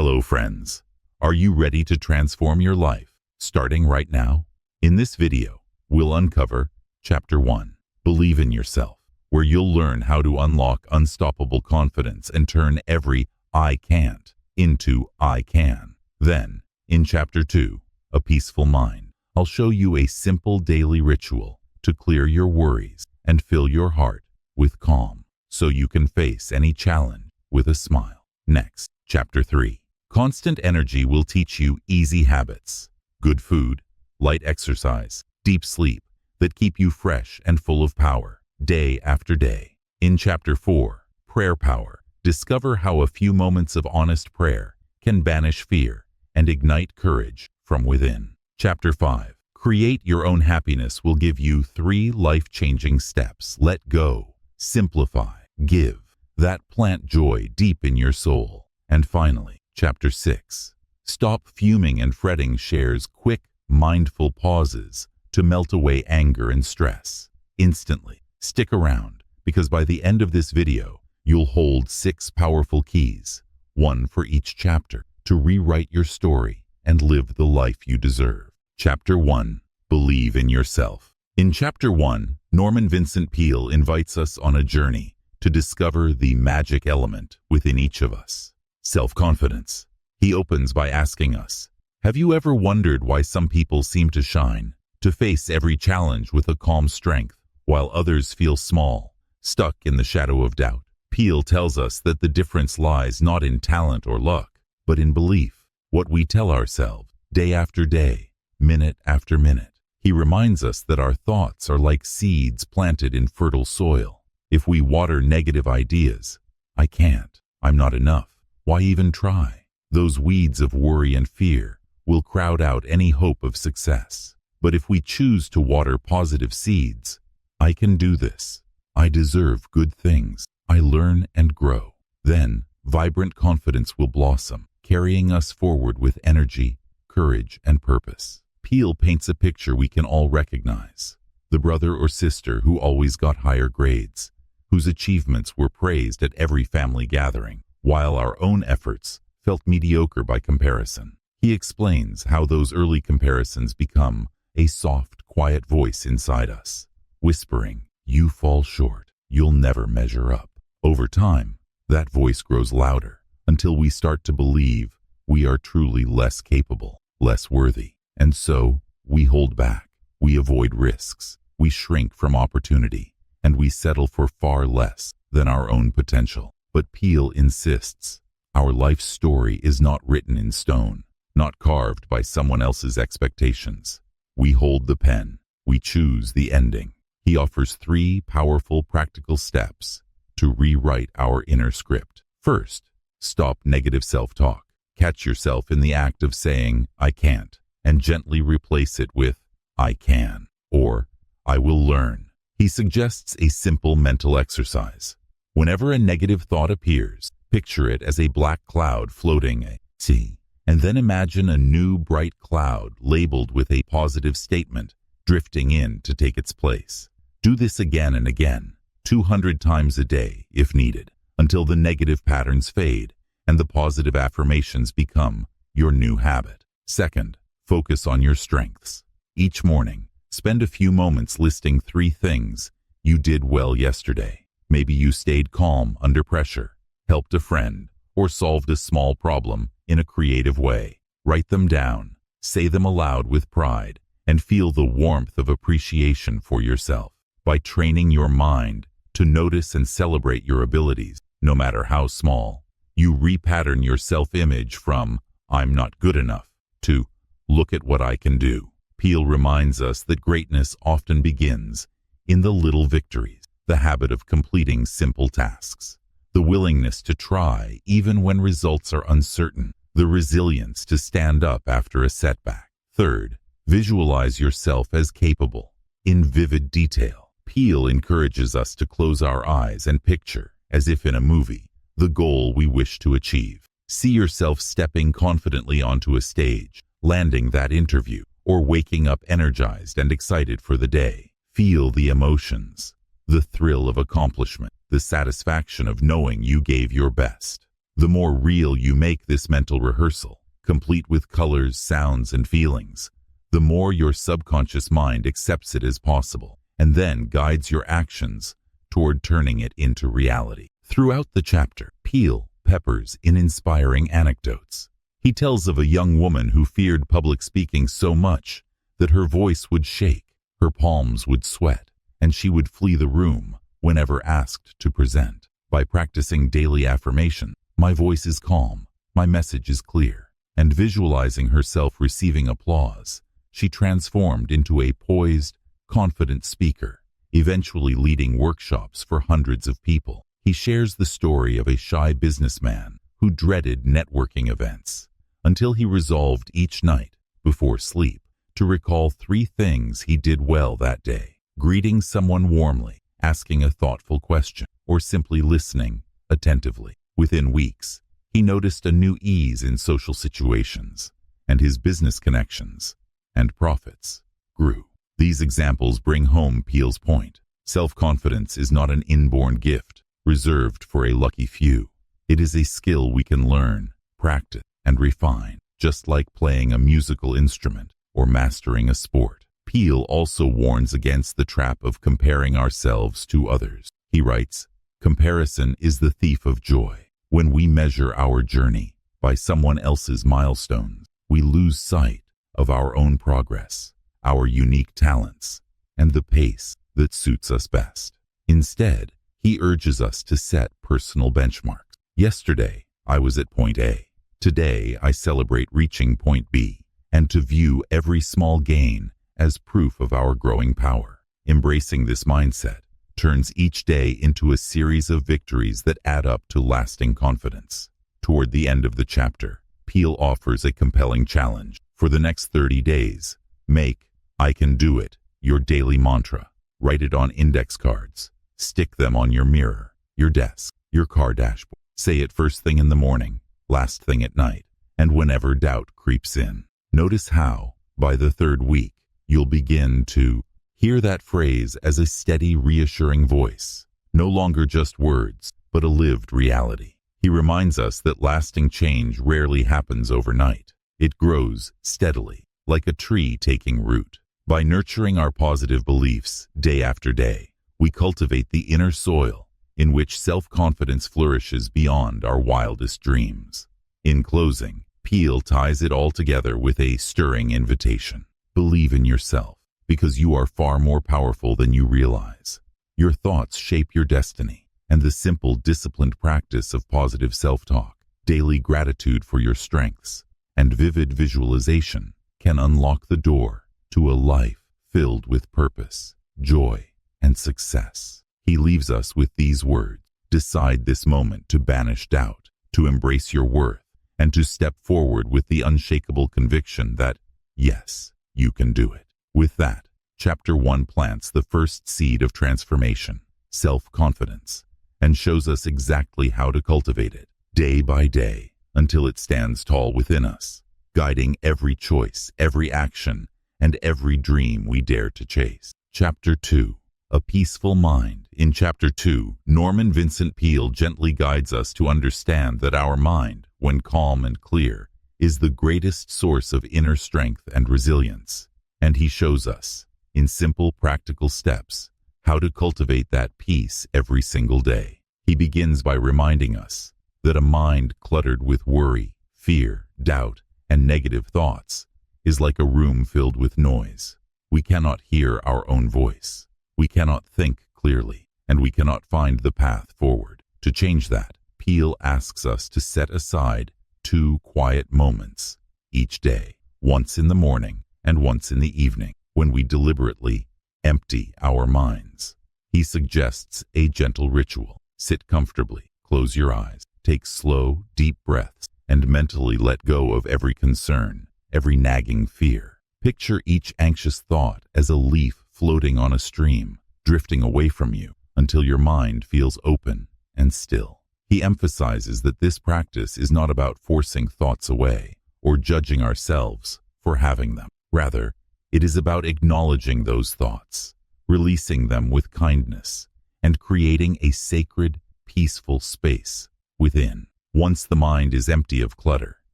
Hello friends, are you ready to transform your life, starting right now? In this video, we'll uncover Chapter 1, Believe in Yourself, where you'll learn how to unlock unstoppable confidence and turn every I can't into I can. Then, in Chapter 2, A Peaceful Mind, I'll show you a simple daily ritual to clear your worries and fill your heart with calm, so you can face any challenge with a smile. Next, Chapter 3. Constant energy will teach you easy habits, good food, light exercise, deep sleep that keep you fresh and full of power, day after day. In Chapter 4, Prayer Power, discover how a few moments of honest prayer can banish fear and ignite courage from within. Chapter 5, Create Your Own Happiness will give you 3 life-changing steps. Let go, simplify, give, that plant joy deep in your soul. And finally, Chapter 6, Stop Fuming and Fretting shares quick, mindful pauses to melt away anger and stress instantly. Stick around, because by the end of this video, you'll hold 6 powerful keys, one for each chapter, to rewrite your story and live the life you deserve. Chapter 1, Believe in Yourself. In Chapter 1, Norman Vincent Peale invites us on a journey to discover the magic element within each of us, self-confidence. He opens by asking us, have you ever wondered why some people seem to shine, to face every challenge with a calm strength, while others feel small, stuck in the shadow of doubt? Peale tells us that the difference lies not in talent or luck, but in belief, what we tell ourselves, day after day, minute after minute. He reminds us that our thoughts are like seeds planted in fertile soil. If we water negative ideas, I can't, I'm not enough, why even try? Those weeds of worry and fear will crowd out any hope of success. But if we choose to water positive seeds, I can do this, I deserve good things, I learn and grow, then vibrant confidence will blossom, carrying us forward with energy, courage, and purpose. Peale paints a picture we can all recognize. The brother or sister who always got higher grades, whose achievements were praised at every family gathering, while our own efforts felt mediocre by comparison. He explains how those early comparisons become a soft, quiet voice inside us, whispering, you fall short, you'll never measure up. Over time, that voice grows louder, until we start to believe we are truly less capable, less worthy. And so, we hold back, we avoid risks, we shrink from opportunity, and we settle for far less than our own potential. But Peale insists, our life story is not written in stone, not carved by someone else's expectations. We hold the pen, we choose the ending. He offers 3 powerful practical steps to rewrite our inner script. First, stop negative self-talk. Catch yourself in the act of saying, I can't, and gently replace it with, I can, or I will learn. He suggests a simple mental exercise. Whenever a negative thought appears, picture it as a black cloud floating a sea, and then imagine a new bright cloud labeled with a positive statement drifting in to take its place. Do this again and again, 200 times a day if needed, until the negative patterns fade and the positive affirmations become your new habit. Second, focus on your strengths. Each morning, spend a few moments listing 3 things you did well yesterday. Maybe you stayed calm under pressure, helped a friend, or solved a small problem in a creative way. Write them down, say them aloud with pride, and feel the warmth of appreciation for yourself. By training your mind to notice and celebrate your abilities, no matter how small, you repattern your self-image from, I'm not good enough, to, look at what I can do. Peale reminds us that greatness often begins in the little victories, the habit of completing simple tasks, the willingness to try even when results are uncertain, the resilience to stand up after a setback. Third, visualize yourself as capable. In vivid detail, Peale encourages us to close our eyes and picture, as if in a movie, the goal we wish to achieve. See yourself stepping confidently onto a stage, landing that interview, or waking up energized and excited for the day. Feel the emotions, the thrill of accomplishment, the satisfaction of knowing you gave your best. The more real you make this mental rehearsal, complete with colors, sounds, and feelings, the more your subconscious mind accepts it as possible and then guides your actions toward turning it into reality. Throughout the chapter, Peale peppers in inspiring anecdotes. He tells of a young woman who feared public speaking so much that her voice would shake, her palms would sweat, and she would flee the room whenever asked to present. By practicing daily affirmation, "My voice is calm, my message is clear," and visualizing herself receiving applause, she transformed into a poised, confident speaker, eventually leading workshops for hundreds of people. He shares the story of a shy businessman who dreaded networking events until he resolved each night, before sleep, to recall 3 things he did well that day: greeting someone warmly, asking a thoughtful question, or simply listening attentively. Within weeks, he noticed a new ease in social situations, and his business connections and profits grew. These examples bring home Peale's point. Self-confidence is not an inborn gift reserved for a lucky few. It is a skill we can learn, practice, and refine, just like playing a musical instrument or mastering a sport. Peale also warns against the trap of comparing ourselves to others. He writes, "Comparison is the thief of joy. When we measure our journey by someone else's milestones, we lose sight of our own progress, our unique talents, and the pace that suits us best." Instead, he urges us to set personal benchmarks. Yesterday, I was at point A. Today, I celebrate reaching point B, and to view every small gain as proof of our growing power. Embracing this mindset turns each day into a series of victories that add up to lasting confidence. Toward the end of the chapter, Peale offers a compelling challenge. For the next 30 days, make "I can do it" your daily mantra. Write it on index cards. Stick them on your mirror, your desk, your car dashboard. Say it first thing in the morning, last thing at night, and whenever doubt creeps in. Notice how, by the 3rd week, you'll begin to hear that phrase as a steady, reassuring voice. No longer just words, but a lived reality. He reminds us that lasting change rarely happens overnight. It grows steadily, like a tree taking root. By nurturing our positive beliefs day after day, we cultivate the inner soil in which self-confidence flourishes beyond our wildest dreams. In closing, Peale ties it all together with a stirring invitation. Believe in yourself, because you are far more powerful than you realize. Your thoughts shape your destiny, and the simple, disciplined practice of positive self-talk, daily gratitude for your strengths, and vivid visualization can unlock the door to a life filled with purpose, joy, and success. He leaves us with these words: decide this moment to banish doubt, to embrace your worth, and to step forward with the unshakable conviction that, yes, you can do it. With that, Chapter 1 plants the first seed of transformation, self-confidence, and shows us exactly how to cultivate it, day by day, until it stands tall within us, guiding every choice, every action, and every dream we dare to chase. Chapter 2. A Peaceful Mind. In Chapter 2, Norman Vincent Peale gently guides us to understand that our mind, when calm and clear, is the greatest source of inner strength and resilience. And he shows us, in simple, practical steps, how to cultivate that peace every single day. He begins by reminding us that a mind cluttered with worry, fear, doubt, and negative thoughts is like a room filled with noise. We cannot hear our own voice. We cannot think clearly, and we cannot find the path forward. To change that, Peale asks us to set aside 2 quiet moments each day, once in the morning and once in the evening, when we deliberately empty our minds. He suggests a gentle ritual. Sit comfortably, close your eyes, take slow, deep breaths, and mentally let go of every concern, every nagging fear. Picture each anxious thought as a leaf floating on a stream, drifting away from you until your mind feels open and still. He emphasizes that this practice is not about forcing thoughts away or judging ourselves for having them. Rather, it is about acknowledging those thoughts, releasing them with kindness, and creating a sacred, peaceful space within. Once the mind is empty of clutter,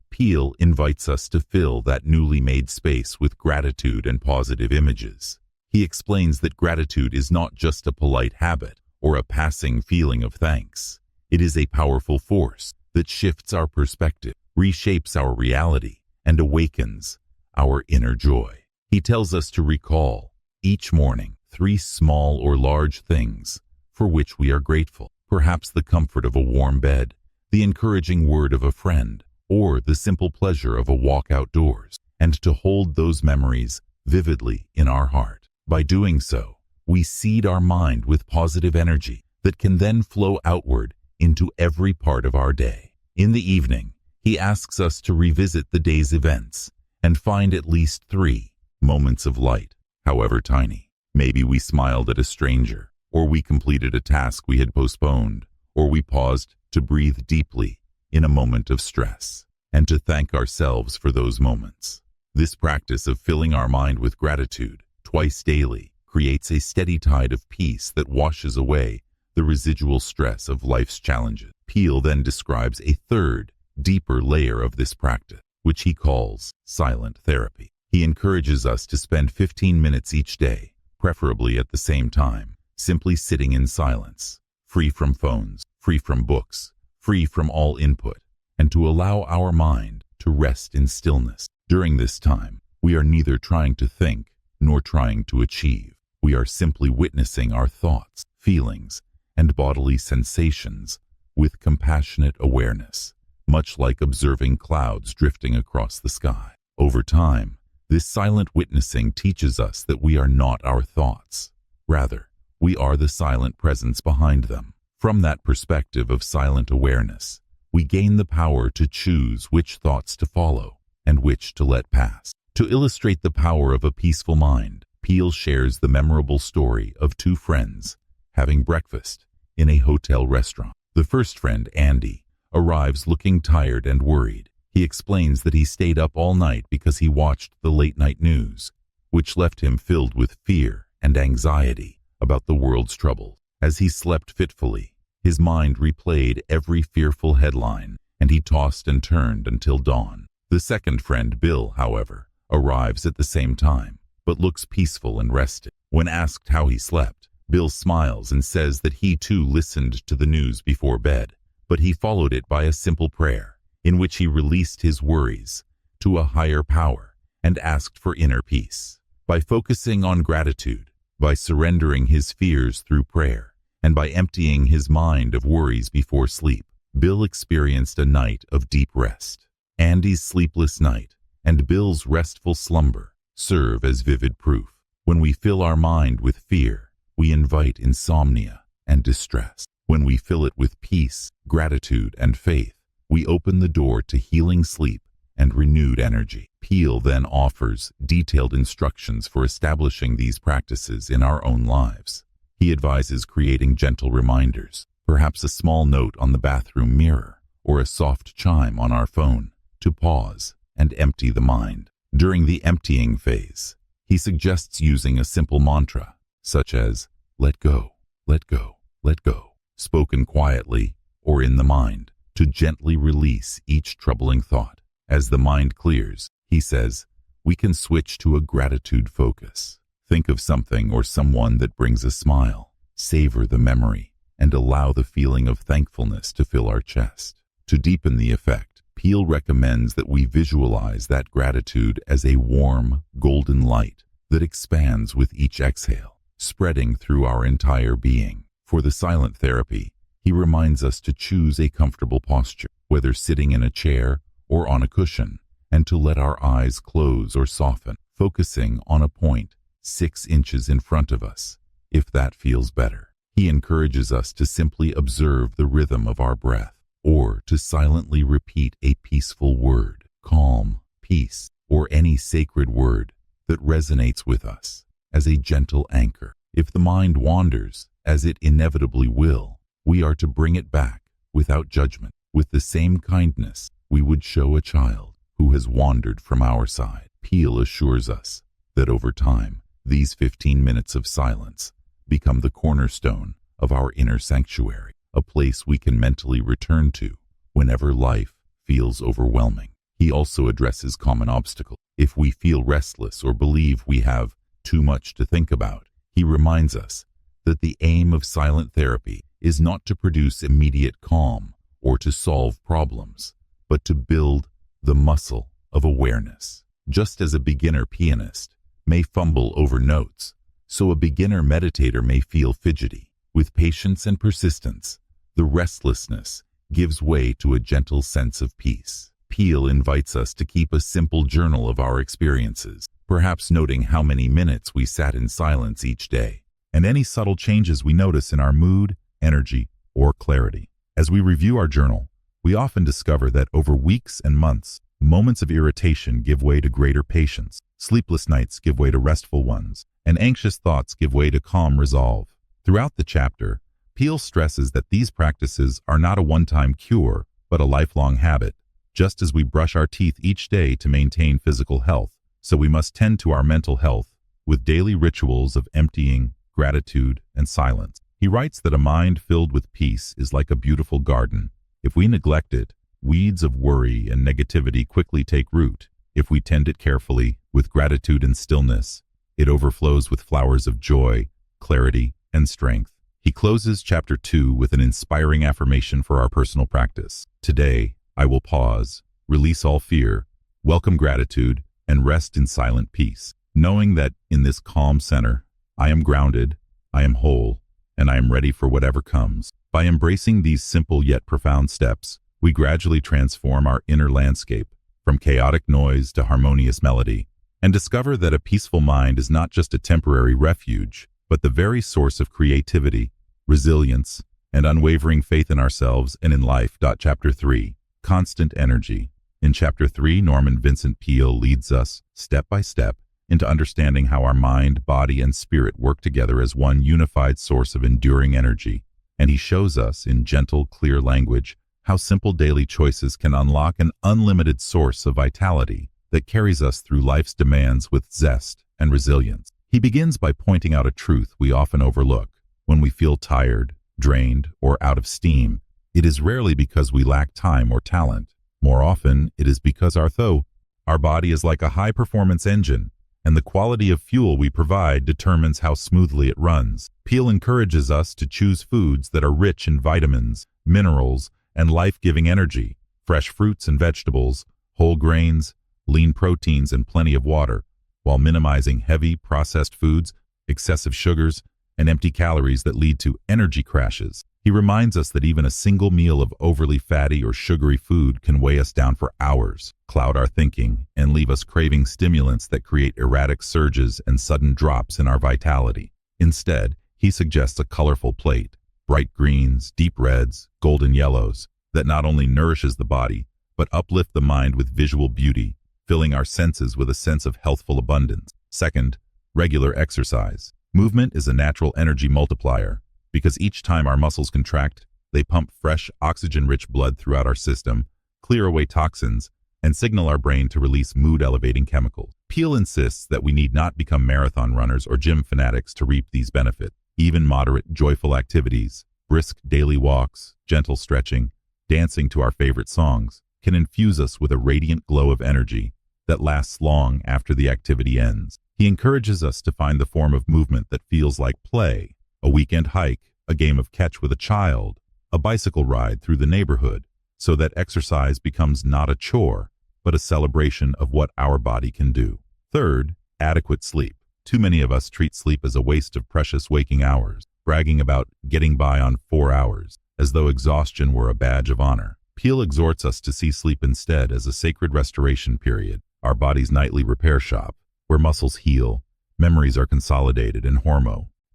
Peale invites us to fill that newly made space with gratitude and positive images. He explains that gratitude is not just a polite habit or a passing feeling of thanks. It is a powerful force that shifts our perspective, reshapes our reality, and awakens our inner joy. He tells us to recall each morning 3 small or large things for which we are grateful. Perhaps the comfort of a warm bed, the encouraging word of a friend, or the simple pleasure of a walk outdoors, and to hold those memories vividly in our heart. By doing so, we seed our mind with positive energy that can then flow outward into every part of our day. In the evening, he asks us to revisit the day's events and find at least 3 moments of light, however tiny. Maybe we smiled at a stranger, or we completed a task we had postponed, or we paused to breathe deeply in a moment of stress, and to thank ourselves for those moments. This practice of filling our mind with gratitude twice daily creates a steady tide of peace that washes away the residual stress of life's challenges. Peale then describes a third, deeper layer of this practice, which he calls silent therapy. He encourages us to spend 15 minutes each day, preferably at the same time, simply sitting in silence, free from phones, free from books, free from all input, and to allow our mind to rest in stillness. During this time, we are neither trying to think nor trying to achieve. We are simply witnessing our thoughts, feelings, and bodily sensations with compassionate awareness, much like observing clouds drifting across the sky. Over time, this silent witnessing teaches us that we are not our thoughts. Rather, we are the silent presence behind them. From that perspective of silent awareness, we gain the power to choose which thoughts to follow and which to let pass. To illustrate the power of a peaceful mind, Peale shares the memorable story of 2 friends having breakfast in a hotel restaurant. The first friend, Andy, arrives looking tired and worried. He explains that he stayed up all night because he watched the late-night news, which left him filled with fear and anxiety about the world's troubles. As he slept fitfully, his mind replayed every fearful headline, and he tossed and turned until dawn. The second friend, Bill, however, arrives at the same time, but looks peaceful and rested. When asked how he slept, Bill smiles and says that he too listened to the news before bed, but he followed it by a simple prayer, in which he released his worries to a higher power and asked for inner peace. By focusing on gratitude, by surrendering his fears through prayer, and by emptying his mind of worries before sleep, Bill experienced a night of deep rest. Andy's sleepless night and Bill's restful slumber serve as vivid proof. When we fill our mind with fear, we invite insomnia and distress. When we fill it with peace, gratitude, and faith, we open the door to healing sleep and renewed energy. Peale then offers detailed instructions for establishing these practices in our own lives. He advises creating gentle reminders, perhaps a small note on the bathroom mirror or a soft chime on our phone, to pause and empty the mind. During the emptying phase, he suggests using a simple mantra, such as, "Let go, let go, let go," spoken quietly or in the mind, to gently release each troubling thought. As the mind clears, he says, we can switch to a gratitude focus. Think of something or someone that brings a smile. Savor the memory and allow the feeling of thankfulness to fill our chest. To deepen the effect, Peale recommends that we visualize that gratitude as a warm, golden light that expands with each exhale, spreading through our entire being. For the silent therapy, he reminds us to choose a comfortable posture, whether sitting in a chair or on a cushion, and to let our eyes close or soften, focusing on a point 6 inches in front of us, if that feels better. He encourages us to simply observe the rhythm of our breath, or to silently repeat a peaceful word, calm, peace, or any sacred word that resonates with us as a gentle anchor. If the mind wanders, as it inevitably will, we are to bring it back without judgment, with the same kindness we would show a child who has wandered from our side. Peale assures us that over time, these 15 minutes of silence become the cornerstone of our inner sanctuary, a place we can mentally return to whenever life feels overwhelming. He also addresses common obstacles. If we feel restless or believe we have too much to think about, he reminds us that the aim of silent therapy is not to produce immediate calm or to solve problems, but to build the muscle of awareness. Just as a beginner pianist may fumble over notes, so a beginner meditator may feel fidgety. With patience and persistence, the restlessness gives way to a gentle sense of peace. Peale invites us to keep a simple journal of our experiences, perhaps noting how many minutes we sat in silence each day, and any subtle changes we notice in our mood, energy, or clarity. As we review our journal, we often discover that over weeks and months, moments of irritation give way to greater patience, sleepless nights give way to restful ones, and anxious thoughts give way to calm resolve. Throughout the chapter, Peale stresses that these practices are not a one-time cure, but a lifelong habit. Just as we brush our teeth each day to maintain physical health, so we must tend to our mental health with daily rituals of emptying, gratitude, and silence. He writes that a mind filled with peace is like a beautiful garden. If we neglect it, weeds of worry and negativity quickly take root. If we tend it carefully, with gratitude and stillness, it overflows with flowers of joy, clarity, and strength. He closes chapter 2 with an inspiring affirmation for our personal practice. Today, I will pause, release all fear, welcome gratitude, and rest in silent peace, knowing that in this calm center, I am grounded, I am whole, and I am ready for whatever comes. By embracing these simple yet profound steps, we gradually transform our inner landscape from chaotic noise to harmonious melody, and discover that a peaceful mind is not just a temporary refuge, but the very source of creativity, resilience, and unwavering faith in ourselves and in life. Chapter 3. Constant Energy. In Chapter 3, Norman Vincent Peale leads us, step by step, into understanding how our mind, body, and spirit work together as one unified source of enduring energy. And he shows us, in gentle, clear language, how simple daily choices can unlock an unlimited source of vitality that carries us through life's demands with zest and resilience. He begins by pointing out a truth we often overlook. When we feel tired, drained, or out of steam, it is rarely because we lack time or talent. More often, it is because our body is like a high-performance engine, and the quality of fuel we provide determines how smoothly it runs. Peale encourages us to choose foods that are rich in vitamins, minerals, and life-giving energy, fresh fruits and vegetables, whole grains, lean proteins, and plenty of water, while minimizing heavy, processed foods, excessive sugars, and empty calories that lead to energy crashes. He reminds us that even a single meal of overly fatty or sugary food can weigh us down for hours, cloud our thinking, and leave us craving stimulants that create erratic surges and sudden drops in our vitality. Instead, he suggests a colorful plate, bright greens, deep reds, golden yellows, that not only nourishes the body, but uplift the mind with visual beauty, filling our senses with a sense of healthful abundance. Second, regular exercise. Movement is a natural energy multiplier, because each time our muscles contract, they pump fresh, oxygen-rich blood throughout our system, clear away toxins, and signal our brain to release mood-elevating chemicals. Peale insists that we need not become marathon runners or gym fanatics to reap these benefits. Even moderate, joyful activities, brisk daily walks, gentle stretching, dancing to our favorite songs, can infuse us with a radiant glow of energy that lasts long after the activity ends. He encourages us to find the form of movement that feels like play, a weekend hike, a game of catch with a child, a bicycle ride through the neighborhood, so that exercise becomes not a chore, but a celebration of what our body can do. Third, adequate sleep. Too many of us treat sleep as a waste of precious waking hours, bragging about getting by on 4 hours, as though exhaustion were a badge of honor. Peale exhorts us to see sleep instead as a sacred restoration period, our body's nightly repair shop, where muscles heal, memories are consolidated, and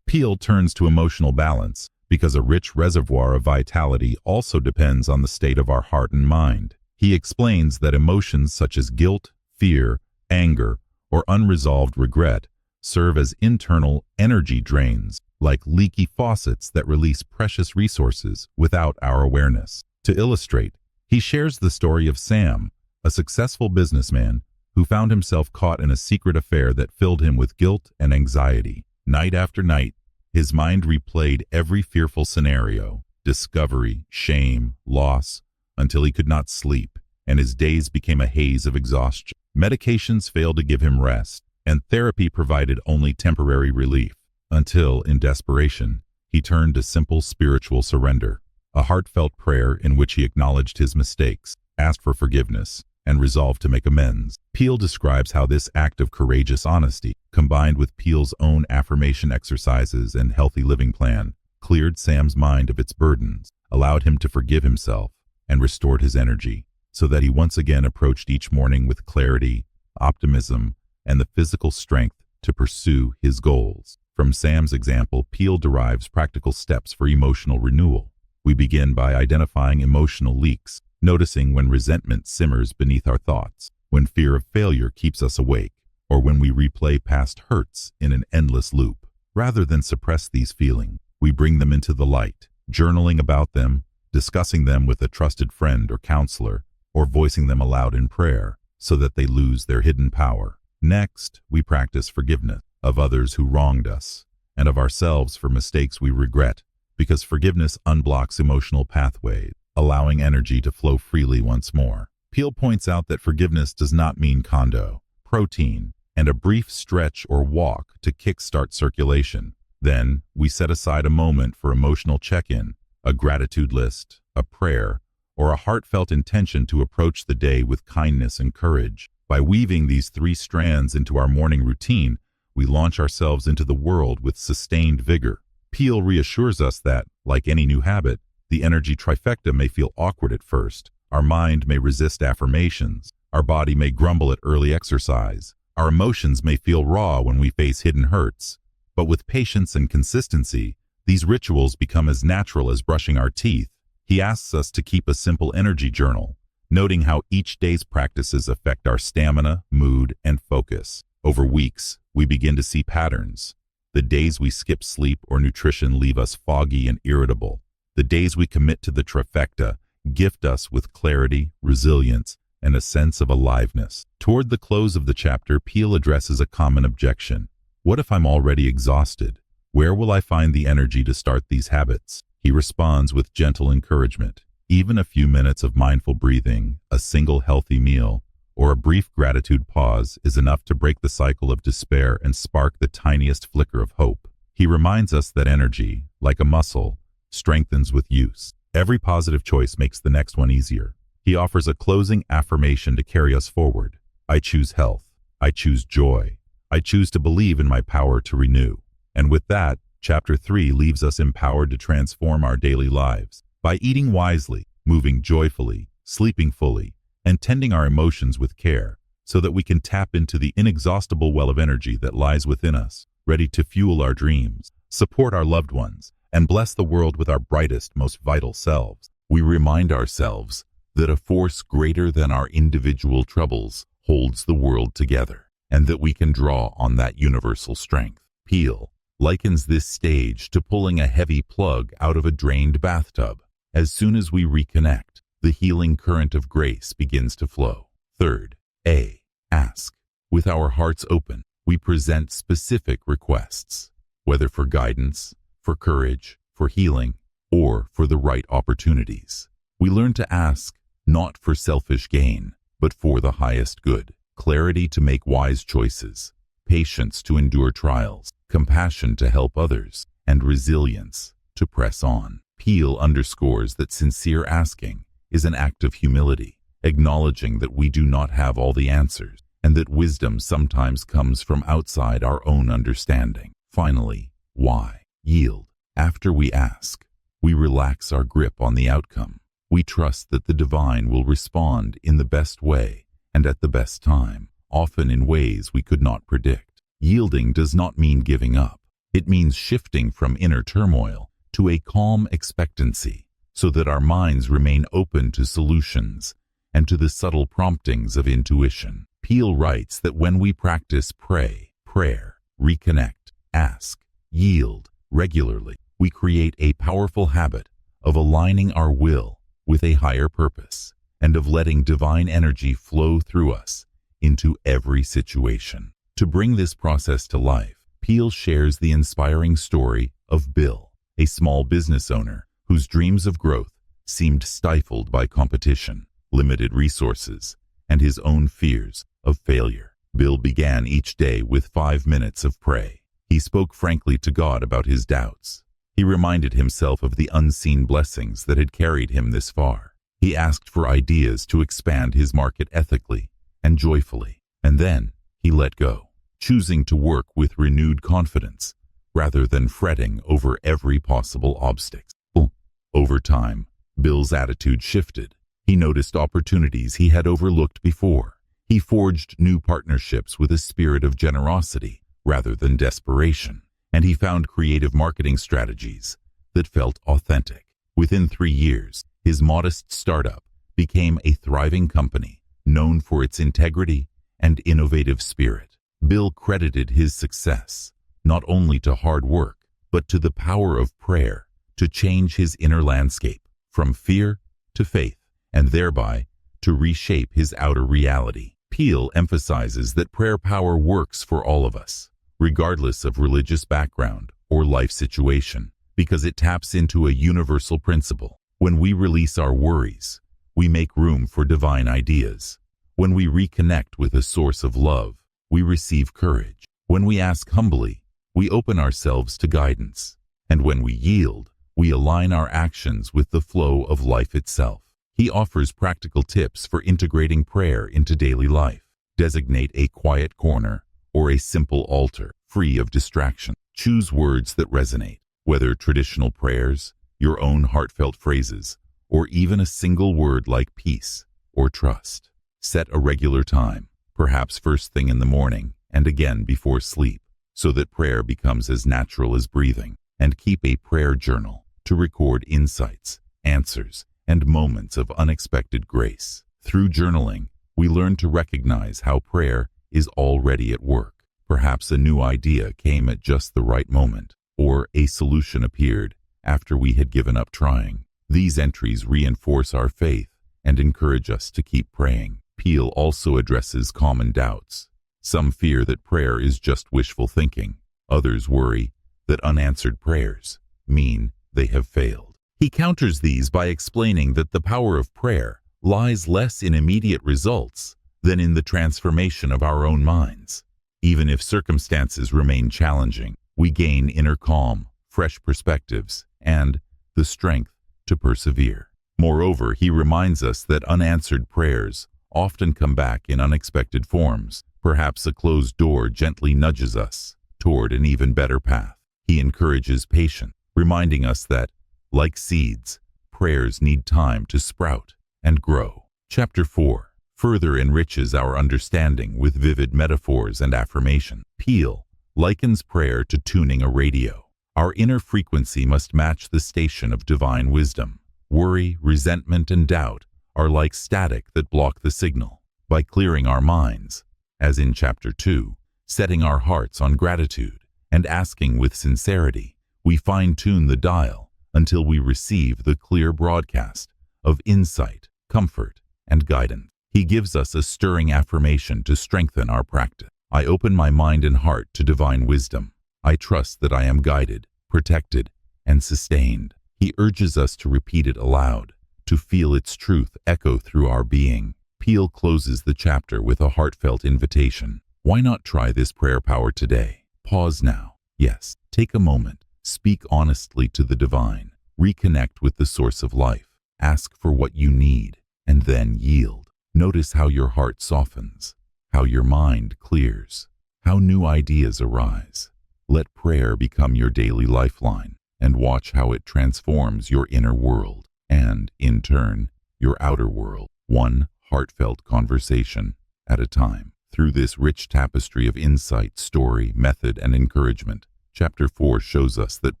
Peale turns to emotional balance, because a rich reservoir of vitality also depends on the state of our heart and mind. He explains that emotions such as guilt, fear, anger, or unresolved regret serve as internal energy drains, like leaky faucets that release precious resources without our awareness. To illustrate, he shares the story of Sam, a successful businessman who found himself caught in a secret affair that filled him with guilt and anxiety. Night after night, his mind replayed every fearful scenario, discovery, shame, loss, until he could not sleep, and his days became a haze of exhaustion. Medications failed to give him rest, and therapy provided only temporary relief, until, in desperation, he turned to simple spiritual surrender, a heartfelt prayer in which he acknowledged his mistakes, asked for forgiveness, and resolved to make amends. Peale describes how this act of courageous honesty, combined with Peale's own affirmation exercises and healthy living plan, cleared Sam's mind of its burdens, allowed him to forgive himself, and restored his energy, so that he once again approached each morning with clarity, optimism, and the physical strength to pursue his goals. From Sam's example, Peale derives practical steps for emotional renewal. We begin by identifying emotional leaks, noticing when resentment simmers beneath our thoughts, when fear of failure keeps us awake, or when we replay past hurts in an endless loop. Rather than suppress these feelings, we bring them into the light, journaling about them, discussing them with a trusted friend or counselor, or voicing them aloud in prayer so that they lose their hidden power. Next, we practice forgiveness of others who wronged us, and of ourselves for mistakes we regret, because forgiveness unblocks emotional pathways, allowing energy to flow freely once more. Peale points out that forgiveness does not mean condo, protein, and a brief stretch or walk to kickstart circulation. Then, we set aside a moment for emotional check-in, a gratitude list, a prayer, or a heartfelt intention to approach the day with kindness and courage. By weaving these three strands into our morning routine, we launch ourselves into the world with sustained vigor. Peale reassures us that, like any new habit, the energy trifecta may feel awkward at first. Our mind may resist affirmations, our body may grumble at early exercise, our emotions may feel raw when we face hidden hurts. But with patience and consistency, these rituals become as natural as brushing our teeth. He asks us to keep a simple energy journal, noting how each day's practices affect our stamina, mood, and focus. Over weeks, we begin to see patterns. The days we skip sleep or nutrition leave us foggy and irritable. The days we commit to the trifecta gift us with clarity, resilience, and a sense of aliveness. Toward the close of the chapter, Peale addresses a common objection. What if I'm already exhausted? Where will I find the energy to start these habits? He responds with gentle encouragement. Even a few minutes of mindful breathing, a single healthy meal, or a brief gratitude pause is enough to break the cycle of despair and spark the tiniest flicker of hope. He reminds us that energy, like a muscle, strengthens with use. Every positive choice makes the next one easier. He offers a closing affirmation to carry us forward. I choose health. I choose joy. I choose to believe in my power to renew. And with that, Chapter 3 leaves us empowered to transform our daily lives. By eating wisely, moving joyfully, sleeping fully, and tending our emotions with care, so that we can tap into the inexhaustible well of energy that lies within us, ready to fuel our dreams, support our loved ones, and bless the world with our brightest, most vital selves. We remind ourselves that a force greater than our individual troubles holds the world together, and that we can draw on that universal strength. Peale likens this stage to pulling a heavy plug out of a drained bathtub. As soon as we reconnect, the healing current of grace begins to flow. Third, A. Ask. With our hearts open, we present specific requests, whether for guidance, for courage, for healing, or for the right opportunities. We learn to ask, not for selfish gain, but for the highest good. Clarity to make wise choices, patience to endure trials, compassion to help others, and resilience to press on. Peale underscores that sincere asking is an act of humility, acknowledging that we do not have all the answers, and that wisdom sometimes comes from outside our own understanding. Finally, why? Yield. After we ask, we relax our grip on the outcome. We trust that the divine will respond in the best way and at the best time, often in ways we could not predict. Yielding does not mean giving up. It means shifting from inner turmoil to a calm expectancy, so that our minds remain open to solutions and to the subtle promptings of intuition. Peale writes that when we practice prayer, reconnect, ask, yield regularly, we create a powerful habit of aligning our will with a higher purpose and of letting divine energy flow through us into every situation. To bring this process to life, Peale shares the inspiring story of Bill, a small business owner whose dreams of growth seemed stifled by competition, limited resources, and his own fears of failure. Bill began each day with 5 minutes of prayer. He spoke frankly to God about his doubts. He reminded himself of the unseen blessings that had carried him this far. He asked for ideas to expand his market ethically and joyfully. And then he let go, choosing to work with renewed confidence rather than fretting over every possible obstacle. Over time, Bill's attitude shifted. He noticed opportunities he had overlooked before. He forged new partnerships with a spirit of generosity rather than desperation, and he found creative marketing strategies that felt authentic. Within 3 years, his modest startup became a thriving company known for its integrity and innovative spirit. Bill credited his success not only to hard work, but to the power of prayer to change his inner landscape from fear to faith, and thereby to reshape his outer reality. Peale emphasizes that prayer power works for all of us, regardless of religious background or life situation, because it taps into a universal principle. When we release our worries, we make room for divine ideas. When we reconnect with a source of love, we receive courage. When we ask humbly, we open ourselves to guidance. And when we yield, we align our actions with the flow of life itself. He offers practical tips for integrating prayer into daily life. Designate a quiet corner or a simple altar, free of distraction. Choose words that resonate, whether traditional prayers, your own heartfelt phrases, or even a single word like peace or trust. Set a regular time, perhaps first thing in the morning and again before sleep, so that prayer becomes as natural as breathing. And keep a prayer journal to record insights, answers, and moments of unexpected grace. Through journaling, we learn to recognize how prayer is already at work. Perhaps a new idea came at just the right moment, or a solution appeared after we had given up trying. These entries reinforce our faith and encourage us to keep praying. Peale also addresses common doubts. Some fear that prayer is just wishful thinking. Others worry that unanswered prayers mean they have failed. He counters these by explaining that the power of prayer lies less in immediate results than in the transformation of our own minds. Even if circumstances remain challenging, we gain inner calm, fresh perspectives, and the strength to persevere. Moreover, he reminds us that unanswered prayers often come back in unexpected forms. Perhaps a closed door gently nudges us toward an even better path. He encourages patience, reminding us that, like seeds, prayers need time to sprout and grow. Chapter 4 further enriches our understanding with vivid metaphors and affirmation. Peale likens prayer to tuning a radio. Our inner frequency must match the station of divine wisdom. Worry, resentment, and doubt are like static that block the signal. By clearing our minds, as in Chapter 2, setting our hearts on gratitude, and asking with sincerity, we fine-tune the dial until we receive the clear broadcast of insight, comfort, and guidance. He gives us a stirring affirmation to strengthen our practice. I open my mind and heart to divine wisdom. I trust that I am guided, protected, and sustained. He urges us to repeat it aloud, to feel its truth echo through our being. Peale closes the chapter with a heartfelt invitation. Why not try this prayer power today? Pause now. Yes, take a moment. Speak honestly to the divine. Reconnect with the source of life. Ask for what you need, and then yield. Notice how your heart softens, how your mind clears, how new ideas arise. Let prayer become your daily lifeline, and watch how it transforms your inner world, and, in turn, your outer world, one heartfelt conversation at a time. Through this rich tapestry of insight, story, method, and encouragement, Chapter 4 shows us that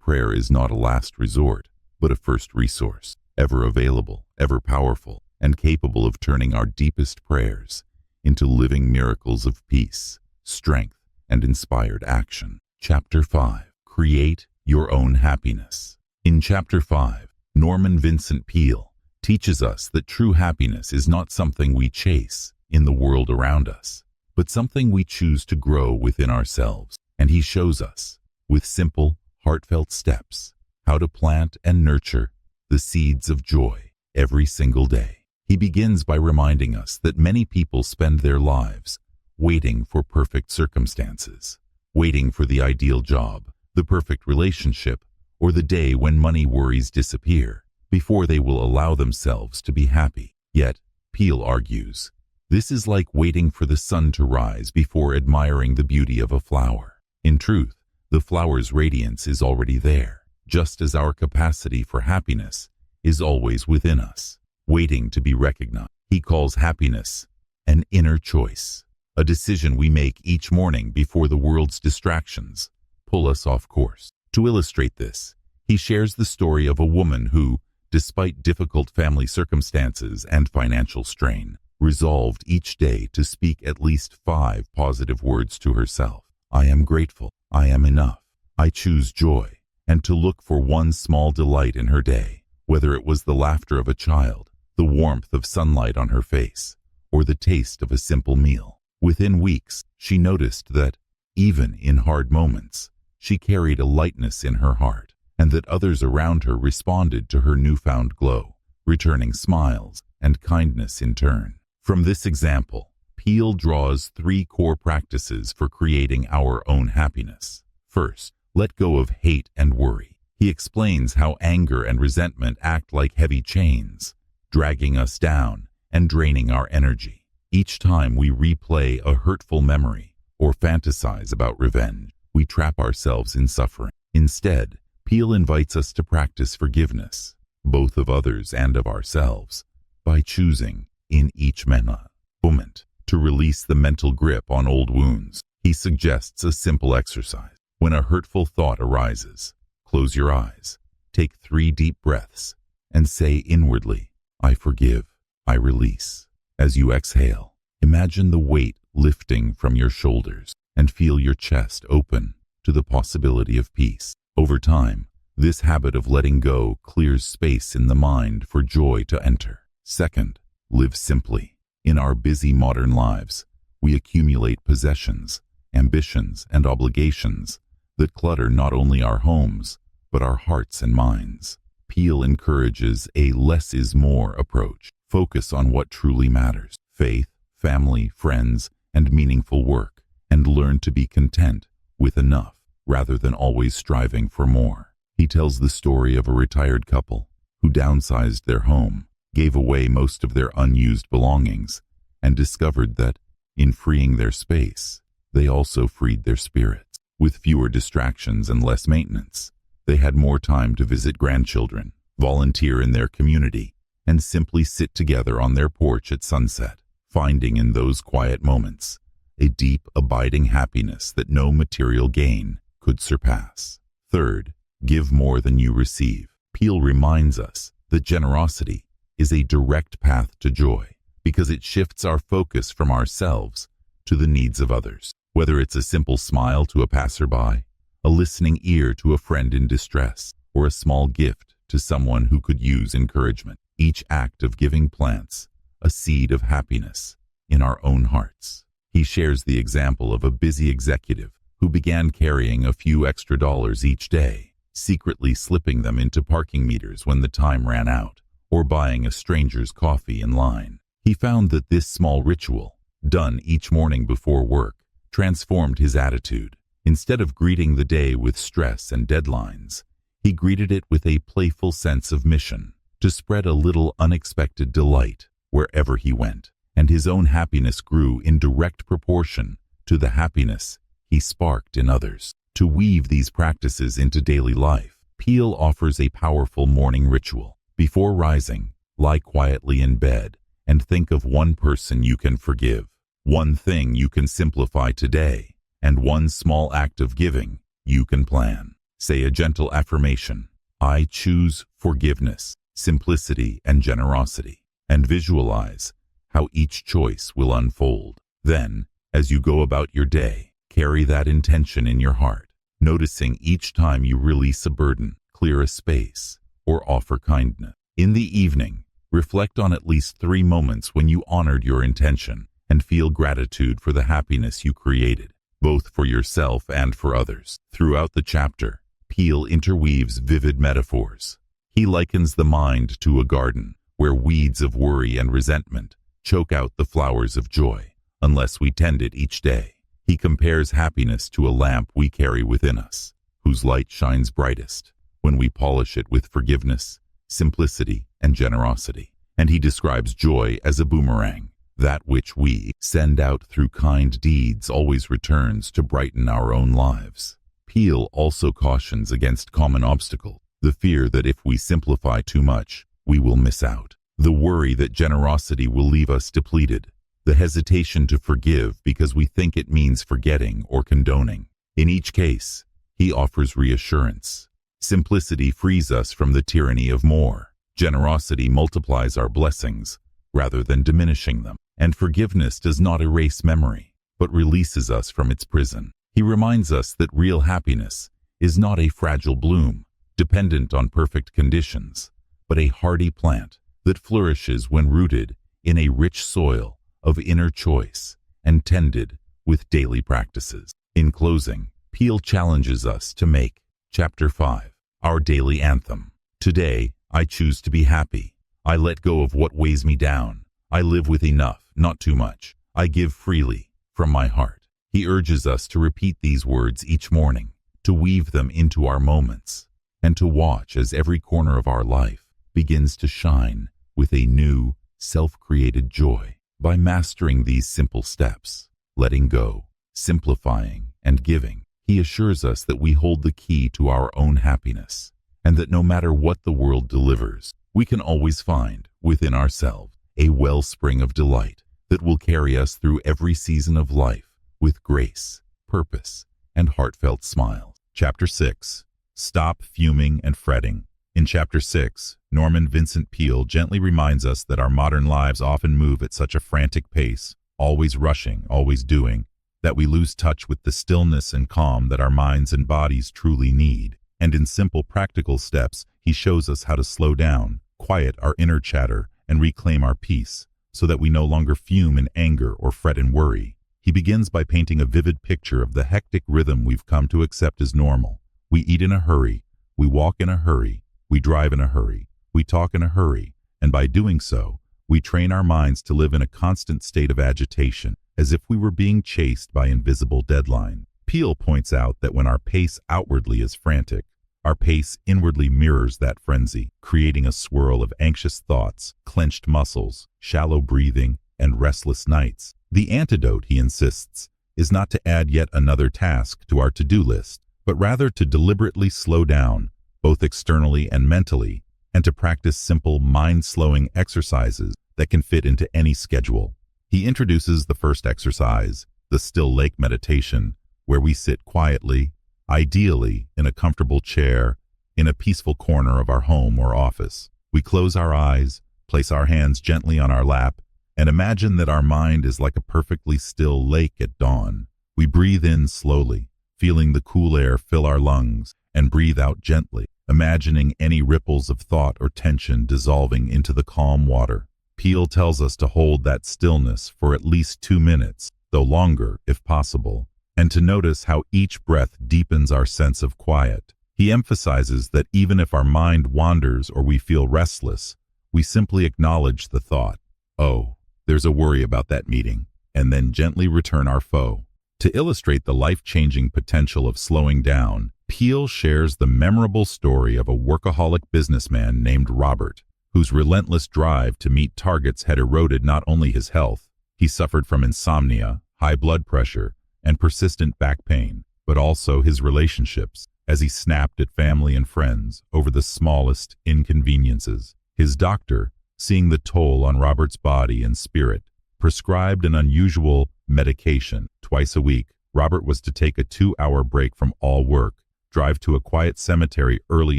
prayer is not a last resort, but a first resource, ever available, ever powerful, and capable of turning our deepest prayers into living miracles of peace, strength, and inspired action. Chapter 5. Create your own happiness. In Chapter 5, Norman Vincent Peale teaches us that true happiness is not something we chase in the world around us, but something we choose to grow within ourselves. And he shows us, with simple, heartfelt steps, how to plant and nurture the seeds of joy every single day. He begins by reminding us that many people spend their lives waiting for perfect circumstances, waiting for the ideal job, the perfect relationship, or the day when money worries disappear, before they will allow themselves to be happy. Yet, Peale argues, this is like waiting for the sun to rise before admiring the beauty of a flower. In truth, the flower's radiance is already there, just as our capacity for happiness is always within us, waiting to be recognized. He calls happiness an inner choice, a decision we make each morning before the world's distractions pull us off course. To illustrate this, he shares the story of a woman who, despite difficult family circumstances and financial strain, resolved each day to speak at least 5 positive words to herself. I am grateful, I am enough, I choose joy, and to look for one small delight in her day, whether it was the laughter of a child, the warmth of sunlight on her face, or the taste of a simple meal. Within weeks, she noticed that, even in hard moments, she carried a lightness in her heart, and that others around her responded to her newfound glow, returning smiles and kindness in turn. From this example, Peale draws 3 core practices for creating our own happiness. First, let go of hate and worry. He explains how anger and resentment act like heavy chains, dragging us down and draining our energy. Each time we replay a hurtful memory or fantasize about revenge, we trap ourselves in suffering. Instead, Peale invites us to practice forgiveness, both of others and of ourselves, by choosing, in each moment, to release the mental grip on old wounds. He suggests a simple exercise. When a hurtful thought arises, close your eyes, take 3 deep breaths, and say inwardly, I forgive, I release. As you exhale, imagine the weight lifting from your shoulders and feel your chest open to the possibility of peace. Over time, this habit of letting go clears space in the mind for joy to enter. Second, live simply. In our busy modern lives, we accumulate possessions, ambitions, and obligations that clutter not only our homes, but our hearts and minds. Peale encourages a less is more approach. Focus on what truly matters: faith, family, friends, and meaningful work, and learn to be content with enough rather than always striving for more. He tells the story of a retired couple who downsized their home, gave away most of their unused belongings, and discovered that, in freeing their space, they also freed their spirits. With fewer distractions and less maintenance, they had more time to visit grandchildren, volunteer in their community, and simply sit together on their porch at sunset, finding in those quiet moments a deep, abiding happiness that no material gain could surpass. Third, give more than you receive. Peale reminds us that generosity is a direct path to joy because it shifts our focus from ourselves to the needs of others. Whether it's a simple smile to a passerby, a listening ear to a friend in distress, or a small gift to someone who could use encouragement, each act of giving plants a seed of happiness in our own hearts. He shares the example of a busy executive who began carrying a few extra dollars each day, secretly slipping them into parking meters when the time ran out, or buying a stranger's coffee in line. He found that this small ritual, done each morning before work, transformed his attitude. Instead of greeting the day with stress and deadlines, he greeted it with a playful sense of mission, to spread a little unexpected delight wherever he went, and his own happiness grew in direct proportion to the happiness he sparked in others. To weave these practices into daily life, Peale offers a powerful morning ritual. Before rising, lie quietly in bed and think of one person you can forgive, one thing you can simplify today, and one small act of giving you can plan. Say a gentle affirmation: I choose forgiveness, simplicity, and generosity, and visualize how each choice will unfold. Then, as you go about your day, carry that intention in your heart, noticing each time you release a burden, clear a space, or offer kindness. In the evening, reflect on at least 3 moments when you honored your intention and feel gratitude for the happiness you created, both for yourself and for others. Throughout the chapter, Peale interweaves vivid metaphors. He likens the mind to a garden, where weeds of worry and resentment choke out the flowers of joy, unless we tend it each day. He compares happiness to a lamp we carry within us, whose light shines brightest when we polish it with forgiveness, simplicity, and generosity. And he describes joy as a boomerang. That which we send out through kind deeds always returns to brighten our own lives. Peale also cautions against common obstacle, the fear that if we simplify too much, we will miss out, the worry that generosity will leave us depleted, the hesitation to forgive because we think it means forgetting or condoning. In each case, he offers reassurance. Simplicity frees us from the tyranny of more. Generosity multiplies our blessings rather than diminishing them. And forgiveness does not erase memory, but releases us from its prison. He reminds us that real happiness is not a fragile bloom, dependent on perfect conditions, but a hardy plant that flourishes when rooted in a rich soil of inner choice and tended with daily practices. In closing, Peale challenges us to make Chapter 5 our daily anthem. Today, I choose to be happy. I let go of what weighs me down. I live with enough, not too much. I give freely from my heart. He urges us to repeat these words each morning, to weave them into our moments, and to watch as every corner of our life begins to shine with a new, self-created joy. By mastering these simple steps, letting go, simplifying, and giving, he assures us that we hold the key to our own happiness, and that no matter what the world delivers, we can always find within ourselves a wellspring of delight that will carry us through every season of life with grace, purpose, and heartfelt smiles. Chapter 6. Stop fuming and fretting. In Chapter 6, Norman Vincent Peale gently reminds us that our modern lives often move at such a frantic pace, always rushing, always doing, that we lose touch with the stillness and calm that our minds and bodies truly need. And in simple, practical steps, he shows us how to slow down, quiet our inner chatter, and reclaim our peace, so that we no longer fume in anger or fret in worry. He begins by painting a vivid picture of the hectic rhythm we've come to accept as normal. We eat in a hurry, we walk in a hurry, we drive in a hurry, we talk in a hurry, and by doing so, we train our minds to live in a constant state of agitation, as if we were being chased by invisible deadlines. Peale points out that when our pace outwardly is frantic, our pace inwardly mirrors that frenzy, creating a swirl of anxious thoughts, clenched muscles, shallow breathing, and restless nights. The antidote, he insists, is not to add yet another task to our to-do list, but rather to deliberately slow down, both externally and mentally, and to practice simple mind-slowing exercises that can fit into any schedule. He introduces the first exercise, the still lake meditation, where we sit quietly, ideally in a comfortable chair, in a peaceful corner of our home or office. We close our eyes, place our hands gently on our lap, and imagine that our mind is like a perfectly still lake at dawn. We breathe in slowly, feeling the cool air fill our lungs, and breathe out gently, imagining any ripples of thought or tension dissolving into the calm water. Peale tells us to hold that stillness for at least 2 minutes, though longer if possible, and to notice how each breath deepens our sense of quiet. He emphasizes that even if our mind wanders or we feel restless, we simply acknowledge the thought, "Oh, there's a worry about that meeting," and then gently return our foe. To illustrate the life-changing potential of slowing down, Peale shares the memorable story of a workaholic businessman named Robert, whose relentless drive to meet targets had eroded not only his health. He suffered from insomnia, high blood pressure, and persistent back pain, but also his relationships, as he snapped at family and friends over the smallest inconveniences. His doctor, seeing the toll on Robert's body and spirit, prescribed an unusual medication. Twice a week, Robert was to take a 2-hour break from all work, drive to a quiet cemetery early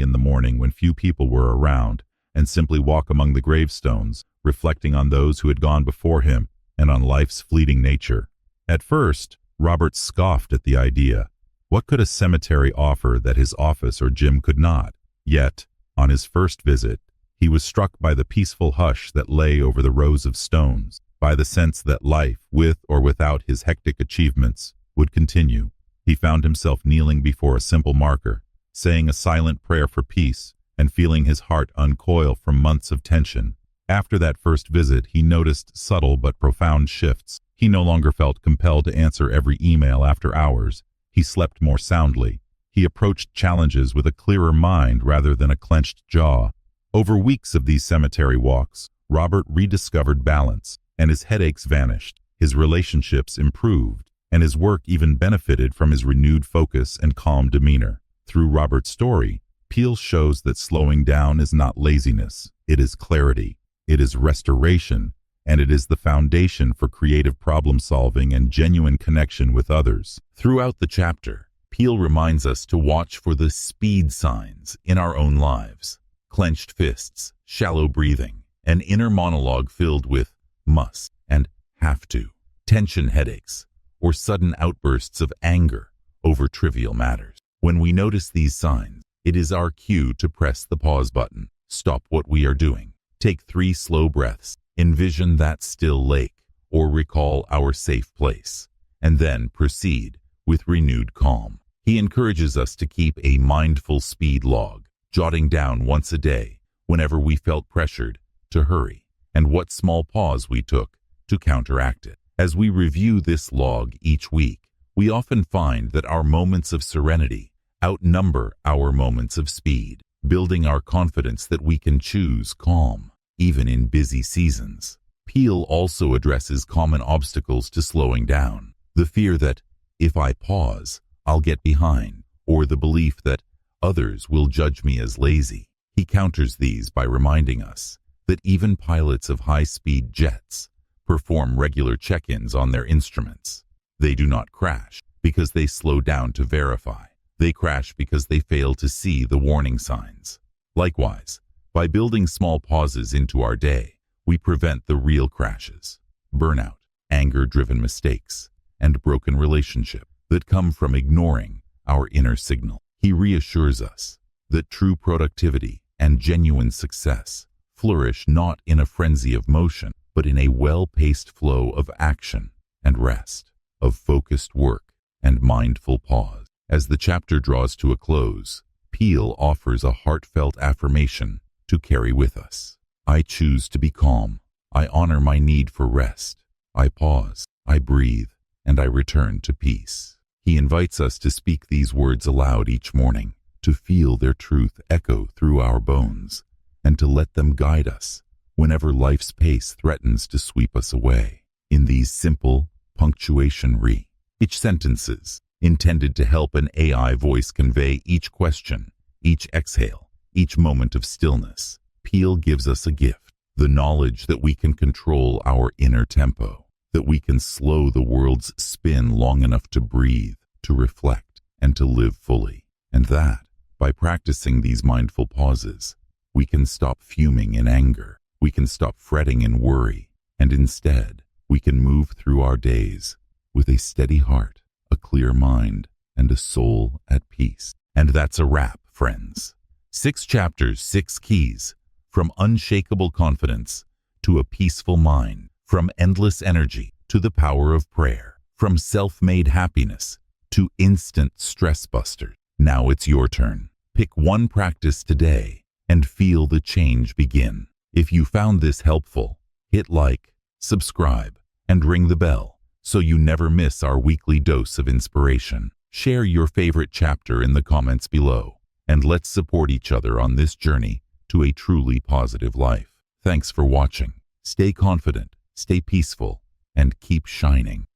in the morning when few people were around, and simply walk among the gravestones, reflecting on those who had gone before him and on life's fleeting nature. At first, Robert scoffed at the idea. What could a cemetery offer that his office or gym could not? Yet, on his first visit, he was struck by the peaceful hush that lay over the rows of stones, by the sense that life, with or without his hectic achievements, would continue. He found himself kneeling before a simple marker, saying a silent prayer for peace, and feeling his heart uncoil from months of tension. After that first visit, he noticed subtle but profound shifts. He no longer felt compelled to answer every email after hours. He slept more soundly. He approached challenges with a clearer mind rather than a clenched jaw. Over weeks of these cemetery walks, Robert rediscovered balance, and his headaches vanished. His relationships improved, and his work even benefited from his renewed focus and calm demeanor. Through Robert's story, Peale shows that slowing down is not laziness. It is clarity, it is restoration, and it is the foundation for creative problem-solving and genuine connection with others. Throughout the chapter, Peale reminds us to watch for the speed signs in our own lives. Clenched fists, shallow breathing, an inner monologue filled with must and have to, tension headaches, or sudden outbursts of anger over trivial matters. When we notice these signs, it is our cue to press the pause button. Stop what we are doing. Take 3 slow breaths. Envision that still lake, or recall our safe place, and then proceed with renewed calm. He encourages us to keep a mindful speed log, jotting down once a day whenever we felt pressured to hurry, and what small pause we took to counteract it. As we review this log each week, we often find that our moments of serenity outnumber our moments of speed, building our confidence that we can choose calm, even in busy seasons. Peale also addresses common obstacles to slowing down: the fear that, if I pause, I'll get behind, or the belief that others will judge me as lazy. He counters these by reminding us that even pilots of high-speed jets perform regular check-ins on their instruments. They do not crash because they slow down to verify. They crash because they fail to see the warning signs. Likewise, by building small pauses into our day, we prevent the real crashes: burnout, anger-driven mistakes, and broken relationships that come from ignoring our inner signal. He reassures us that true productivity and genuine success flourish not in a frenzy of motion, but in a well-paced flow of action and rest, of focused work and mindful pause. As the chapter draws to a close, Peale offers a heartfelt affirmation to carry with us. I choose to be calm. I honor my need for rest. I pause, I breathe, and I return to peace. He invites us to speak these words aloud each morning, to feel their truth echo through our bones, and to let them guide us whenever life's pace threatens to sweep us away. In these simple, punctuation-rich sentences, intended to help an AI voice convey each question, each exhale, each moment of stillness, Peale gives us a gift: the knowledge that we can control our inner tempo, that we can slow the world's spin long enough to breathe, to reflect, and to live fully. And that, by practicing these mindful pauses, we can stop fuming in anger, we can stop fretting in worry, and instead, we can move through our days with a steady heart, a clear mind, and a soul at peace. And that's a wrap, friends. 6 chapters, 6 keys, from unshakable confidence to a peaceful mind, from endless energy to the power of prayer, from self-made happiness to instant stress busters. Now it's your turn. Pick one practice today and feel the change begin. If you found this helpful, hit like, subscribe, and ring the bell so you never miss our weekly dose of inspiration. Share your favorite chapter in the comments below, and let's support each other on this journey to a truly positive life. Thanks for watching. Stay confident, stay peaceful, and keep shining.